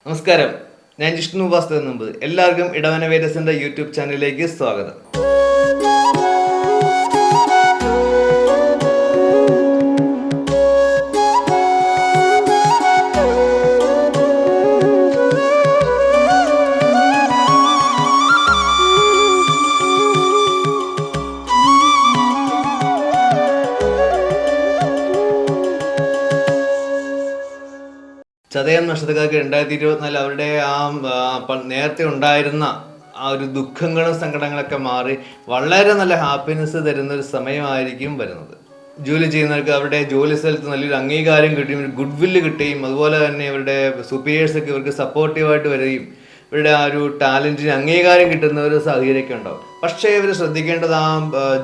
നമസ്കാരം, ഞാൻ ജിഷ്ണു വാസ്തവ. എല്ലാവർക്കും ഇടവന വേദസിന്റെ യൂട്യൂബ് ചാനലിലേക്ക് സ്വാഗതം. ചതയം നക്ഷത്രക്കാർക്ക് 2024 അവരുടെ നേരത്തെ ഉണ്ടായിരുന്ന ആ ഒരു ദുഃഖങ്ങളും സങ്കടങ്ങളൊക്കെ മാറി വളരെ നല്ല ഹാപ്പിനെസ് തരുന്ന ഒരു സമയമായിരിക്കും വരുന്നത്. ജോലി ചെയ്യുന്നവർക്ക് അവരുടെ ജോലി സ്ഥലത്ത് നല്ലൊരു അംഗീകാരം കിട്ടുകയും ഗുഡ് വില്ല് കിട്ടുകയും അതുപോലെ തന്നെ ഇവരുടെ സുപ്പീരിയേഴ്സൊക്കെ ഇവർക്ക് സപ്പോർട്ടീവായിട്ട് വരികയും ഇവരുടെ ആ ഒരു ടാലൻറ്റിന് അംഗീകാരം കിട്ടുന്ന ഒരു സാഹചര്യമൊക്കെ ഉണ്ടാവും. പക്ഷേ ഇവർ ശ്രദ്ധിക്കേണ്ടത്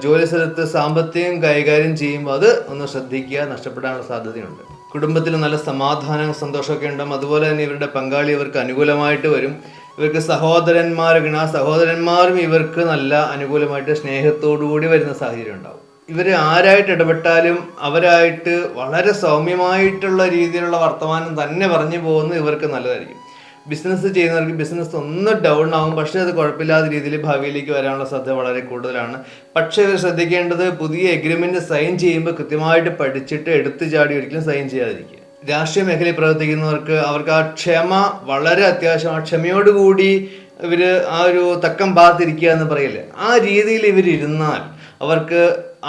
ജോലി സ്ഥലത്ത് സാമ്പത്തികം കൈകാര്യം ചെയ്യുമ്പോൾ അത് ഒന്ന് ശ്രദ്ധിക്കുക, നഷ്ടപ്പെടാനുള്ള സാധ്യതയുണ്ട്. കുടുംബത്തിൽ നല്ല സമാധാനവും സന്തോഷമൊക്കെ ഉണ്ടാകും. അതുപോലെ തന്നെ ഇവരുടെ പങ്കാളി ഇവർക്ക് അനുകൂലമായിട്ട് വരും. ഇവർക്ക് സഹോദരന്മാരൊക്കെ ആ സഹോദരന്മാരും ഇവർക്ക് നല്ല അനുകൂലമായിട്ട് സ്നേഹത്തോടുകൂടി വരുന്ന സാഹചര്യം ഉണ്ടാവും. ഇവർ ആരായിട്ട് ഇടപെട്ടാലും അവരായിട്ട് വളരെ സൗമ്യമായിട്ടുള്ള രീതിയിലുള്ള വർത്തമാനം തന്നെ പറഞ്ഞു പോകുന്നത് ഇവർക്ക് നല്ലതായിരിക്കും. ബിസിനസ് ചെയ്യുന്നവർക്ക് ബിസിനസ് ഒന്ന് ഡൗൺ ആകും, പക്ഷേ അത് കുഴപ്പമില്ലാത്ത രീതിയിൽ ഭാവിയിലേക്ക് വരാനുള്ള സാധ്യത വളരെ കൂടുതലാണ്. പക്ഷേ ഇവർ ശ്രദ്ധിക്കേണ്ടത് പുതിയ എഗ്രിമെന്റ് സൈൻ ചെയ്യുമ്പോൾ കൃത്യമായിട്ട് പഠിച്ചിട്ട് എടുത്തു ചാടി ഒരിക്കലും സൈൻ ചെയ്യാതിരിക്കുക. രാഷ്ട്രീയ മേഖലയിൽ പ്രവർത്തിക്കുന്നവർക്ക് അവർക്ക് ആ ക്ഷമ വളരെ അത്യാവശ്യം. ആ ക്ഷമയോടുകൂടി ഇവർ ആ ഒരു തക്കം പാത്തിരിക്കുക എന്ന് പറയില്ലേ, ആ രീതിയിൽ ഇവരിരുന്നാൽ അവർക്ക്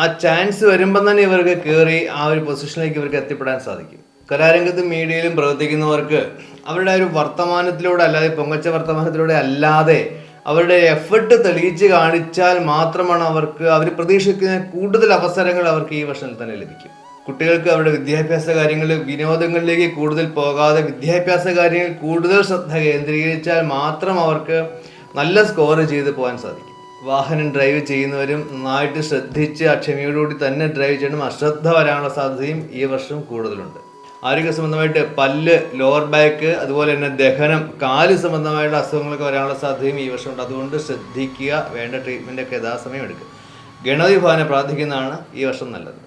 ആ ചാൻസ് വരുമ്പം തന്നെ ഇവർക്ക് കയറി ആ ഒരു പൊസിഷനിലേക്ക് ഇവർക്ക് എത്തിപ്പെടാൻ സാധിക്കും. കലാരംഗത്തും മീഡിയയിലും പ്രവർത്തിക്കുന്നവർക്ക് അവരുടെ ഒരു വർത്തമാനത്തിലൂടെ അല്ലാതെ പൊങ്ങച്ച വർത്തമാനത്തിലൂടെ അല്ലാതെ അവരുടെ എഫർട്ട് തെളിയിച്ച് കാണിച്ചാൽ മാത്രമാണ് അവർ പ്രതീക്ഷിക്കുന്ന കൂടുതൽ അവസരങ്ങൾ അവർക്ക് ഈ വർഷത്തിൽ തന്നെ ലഭിക്കും. കുട്ടികൾക്ക് അവരുടെ വിദ്യാഭ്യാസ കാര്യങ്ങളിൽ വിനോദങ്ങളിലേക്ക് കൂടുതൽ പോകാതെ വിദ്യാഭ്യാസ കാര്യങ്ങളിൽ കൂടുതൽ ശ്രദ്ധ കേന്ദ്രീകരിച്ചാൽ മാത്രം അവർക്ക് നല്ല സ്കോർ ചെയ്ത് പോകാൻ സാധിക്കും. വാഹനം ഡ്രൈവ് ചെയ്യുന്നവരും നന്നായിട്ട് ശ്രദ്ധിച്ച് അക്ഷമയോടുകൂടി തന്നെ ഡ്രൈവ് ചെയ്യണം. അശ്രദ്ധ വരാനുള്ള സാധ്യതയും ഈ വർഷം കൂടുതലുണ്ട്. ആരോഗ്യ സംബന്ധമായിട്ട് പല്ല്, ലോവർ ബാക്ക്, അതുപോലെ തന്നെ ദഹനം, കാല് സംബന്ധമായുള്ള അസുഖങ്ങളൊക്കെ വരാനുള്ള സാധ്യതയും ഈ വർഷമുണ്ട്. അതുകൊണ്ട് ശ്രദ്ധിക്കുക, വേണ്ട ട്രീറ്റ്മെൻറ്റൊക്കെ യഥാസമയം എടുക്കുക. ഗണപതി ഭവനെ പ്രാർത്ഥിക്കുന്നതാണ് ഈ വർഷം നല്ലത്.